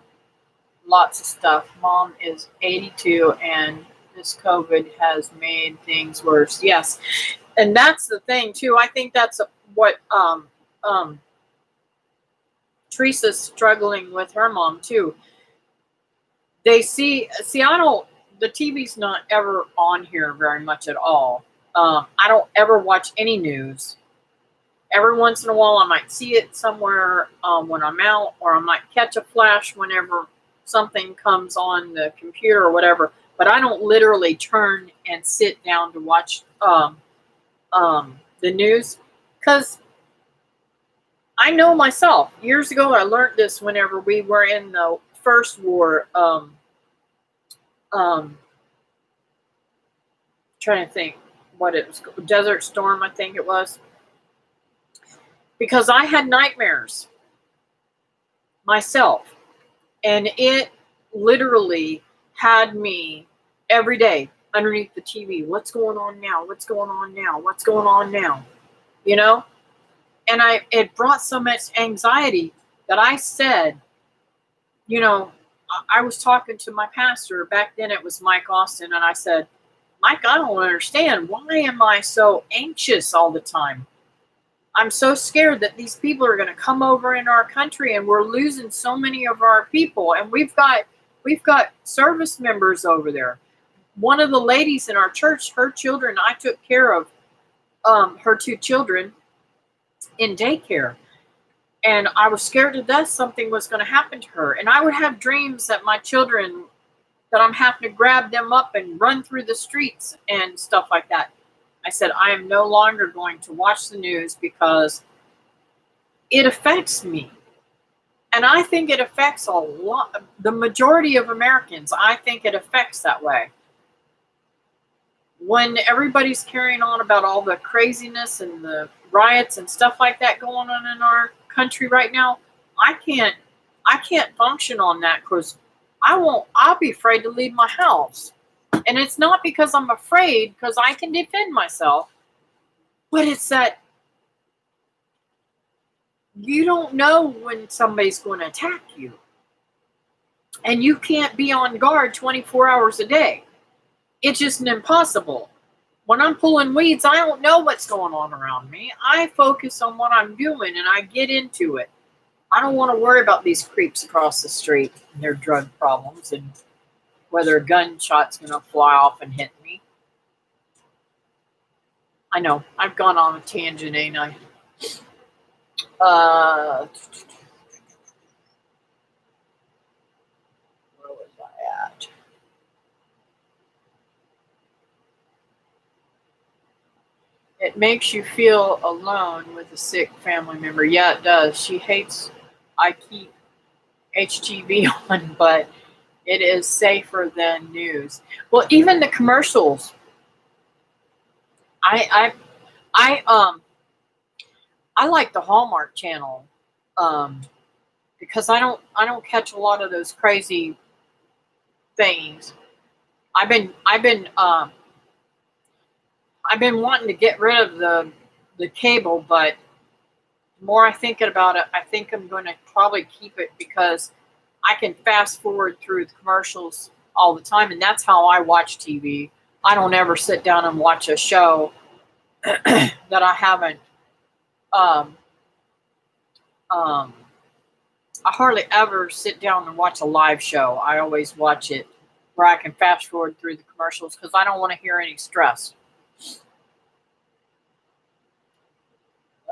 lots of stuff. Mom is 82, and this COVID has made things worse. Yes, and that's the thing too. I think that's what Teresa's struggling with her mom too. They see. I don't. The TV's not ever on here very much at all. I don't ever watch any news. Every once in a while, I might see it somewhere when I'm out, or I might catch a flash whenever something comes on the computer or whatever. But I don't literally turn and sit down to watch the news, because I know myself. Years ago, I learned this whenever we were in the first war. Trying to think what it was, Desert Storm, I think it was, because I had nightmares myself, and it literally had me every day underneath the TV. What's going on now? What's going on now? What's going on now? And it brought so much anxiety that I said, I was talking to my pastor back then. It was Mike Austin, and I said, Mike, I don't understand. Why am I so anxious all the time? I'm so scared that these people are going to come over in our country, and we're losing so many of our people. And we've got service members over there. One of the ladies in our church, her children, I took care of her 2 children in daycare. And I was scared to death something was going to happen to her. And I would have dreams that my children, that I'm having to grab them up and run through the streets and stuff like that. I said, I am no longer going to watch the news because it affects me. And I think it affects a lot, the majority of Americans. I think it affects that way. When everybody's carrying on about all the craziness and the riots and stuff like that going on in our country right now, I can't function on that because I'll be afraid to leave my house. And it's not because I'm afraid, because I can defend myself, but it's that you don't know when somebody's going to attack you. And you can't be on guard 24 hours a day. It's just impossible. When I'm pulling weeds, I don't know what's going on around me. I focus on what I'm doing and I get into it. I don't want to worry about these creeps across the street and their drug problems and whether a gunshot's going to fly off and hit me. I know, I've gone on a tangent, ain't I? Where was I at? It makes you feel alone with a sick family member. Yeah, it does. She hates I keep HGV on, but it is safer than news. Well, even the commercials. I I I like the Hallmark Channel because I don't catch a lot of those crazy things. I've been wanting to get rid of the cable, but the more I think about it, I think I'm going to probably keep it because I can fast forward through the commercials all the time, and that's how I watch TV. I don't ever sit down and watch a show that I haven't. Um, um, I hardly ever sit down and watch a live show. I always watch it where I can fast forward through the commercials because I don't want to hear any stress.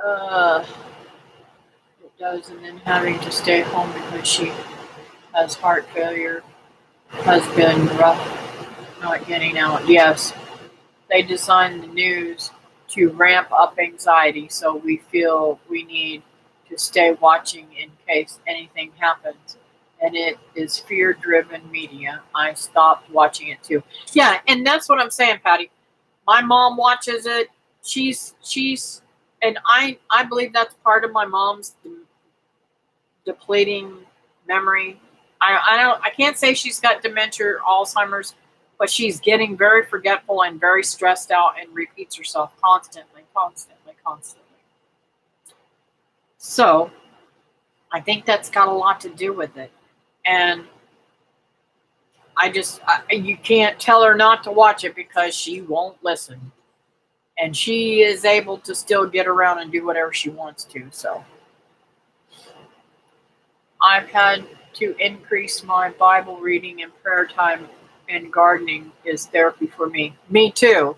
Uh, it does, and then having to stay home because she has heart failure has been rough. Not getting out. Yes, they designed the news to ramp up anxiety, so we feel we need to stay watching in case anything happens. And it is fear driven media. I stopped watching it too. Yeah, and that's what I'm saying, Patty. My mom watches it. She's and I believe that's part of my mom's depleting memory. I can't say she's got dementia or Alzheimer's, but she's getting very forgetful and very stressed out and repeats herself constantly, constantly, constantly. So I think that's got a lot to do with it. And you can't tell her not to watch it because she won't listen. And she is able to still get around and do whatever she wants to. So I've had to increase my Bible reading and prayer time, and gardening is therapy for me. Me too.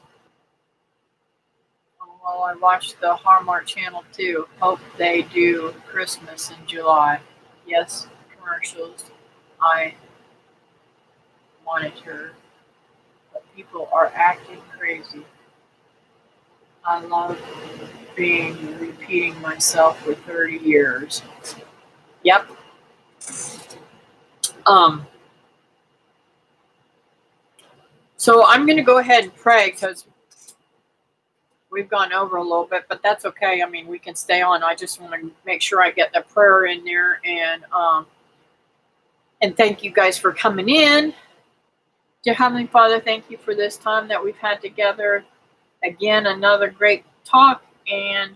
Well, I watch the Hallmark Channel too. Hope they do Christmas in July. Yes, commercials. I monitor, but people are acting crazy. I love repeating myself for 30 years. Yep. So I'm going to go ahead and pray because we've gone over a little bit, but that's okay. I mean, we can stay on. I just want to make sure I get the prayer in there, and thank you guys for coming in. Dear Heavenly Father, thank you for this time that we've had together. Again, another great talk, and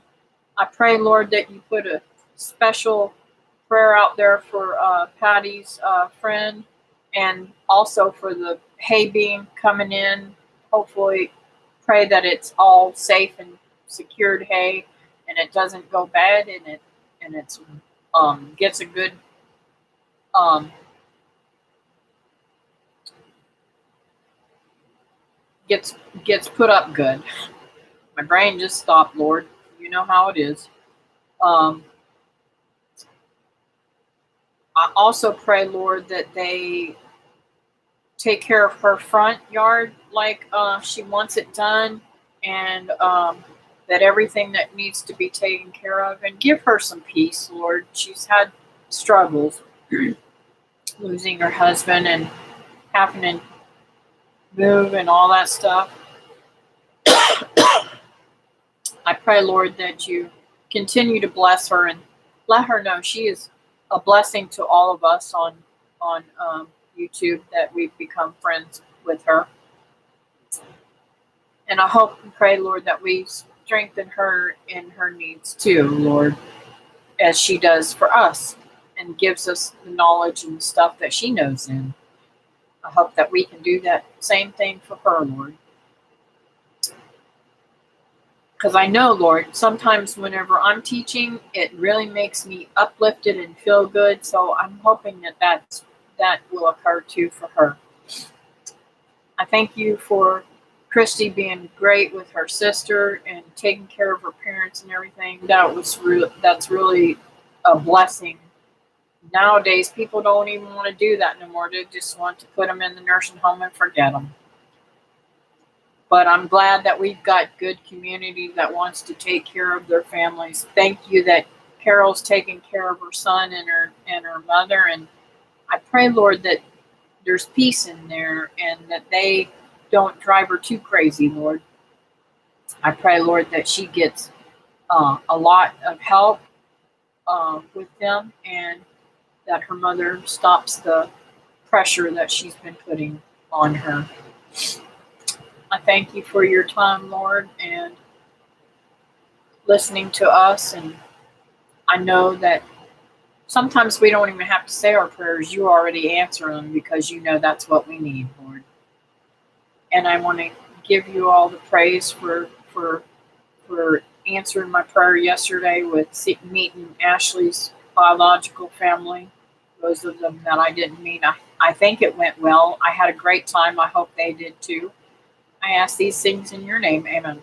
I pray, Lord, that you put a special prayer out there for Patty's friend, and also for the hay being coming in. Hopefully, pray that it's all safe and secured hay, and it doesn't go bad, and it's gets a good gets gets put up good. My brain just stopped, Lord. You know how it is. Um, I also pray, Lord, that they take care of her front yard like she wants it done, and that everything that needs to be taken care of, and give her some peace, Lord. She's had struggles losing her husband and having to move and all that stuff. I pray, Lord, that you continue to bless her and let her know she is a blessing to all of us on YouTube, that we've become friends with her. And I hope and pray, Lord, that we strengthen her in her needs too, Lord, as she does for us, and gives us the knowledge and stuff that she knows in. I hope that we can do that same thing for her, Lord. Because I know, Lord, sometimes whenever I'm teaching, it really makes me uplifted and feel good. So I'm hoping that will occur too for her. I thank you for Christy being great with her sister and taking care of her parents and everything. That's really a blessing. Nowadays, people don't even want to do that no more. They just want to put them in the nursing home and forget them. But I'm glad that we've got good community that wants to take care of their families. Thank you that Carol's taking care of her son and her mother, and I pray, Lord, that there's peace in there and that they don't drive her too crazy, Lord. I pray, Lord, that she gets a lot of help with them, and that her mother stops the pressure that she's been putting on her. I thank you for your time, Lord, and listening to us. And I know that sometimes we don't even have to say our prayers. You already answer them because you know that's what we need, Lord. And I want to give you all the praise for answering my prayer yesterday with meeting Ashley's biological family. Those of them that I didn't meet, I think it went well. I had a great time. I hope they did too. I ask these things in your name. Amen.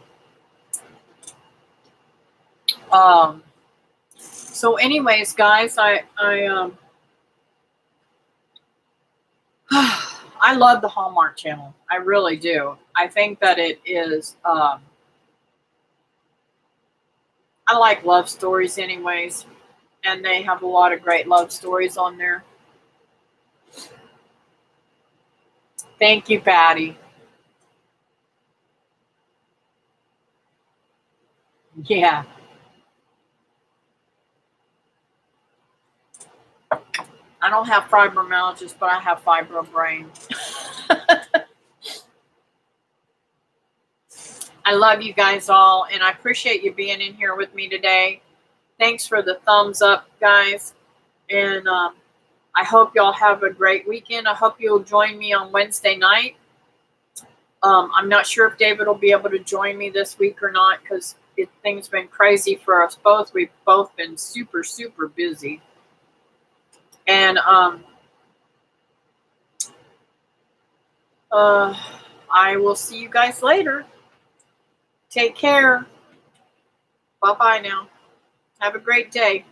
So anyways, guys, I love the Hallmark Channel. I really do. I think that it is, I like love stories anyways, and they have a lot of great love stories on there. Thank you, Patty. Yeah. I don't have fibromyalgia, but I have fibro brain. I love you guys all, and I appreciate you being in here with me today. Thanks for the thumbs up, guys. And I hope y'all have a great weekend. I hope you'll join me on Wednesday night. I'm not sure if David will be able to join me this week or not, because things been crazy for us both. We've both been super, super busy. And I will see you guys later. Take care. Bye-bye now. Have a great day.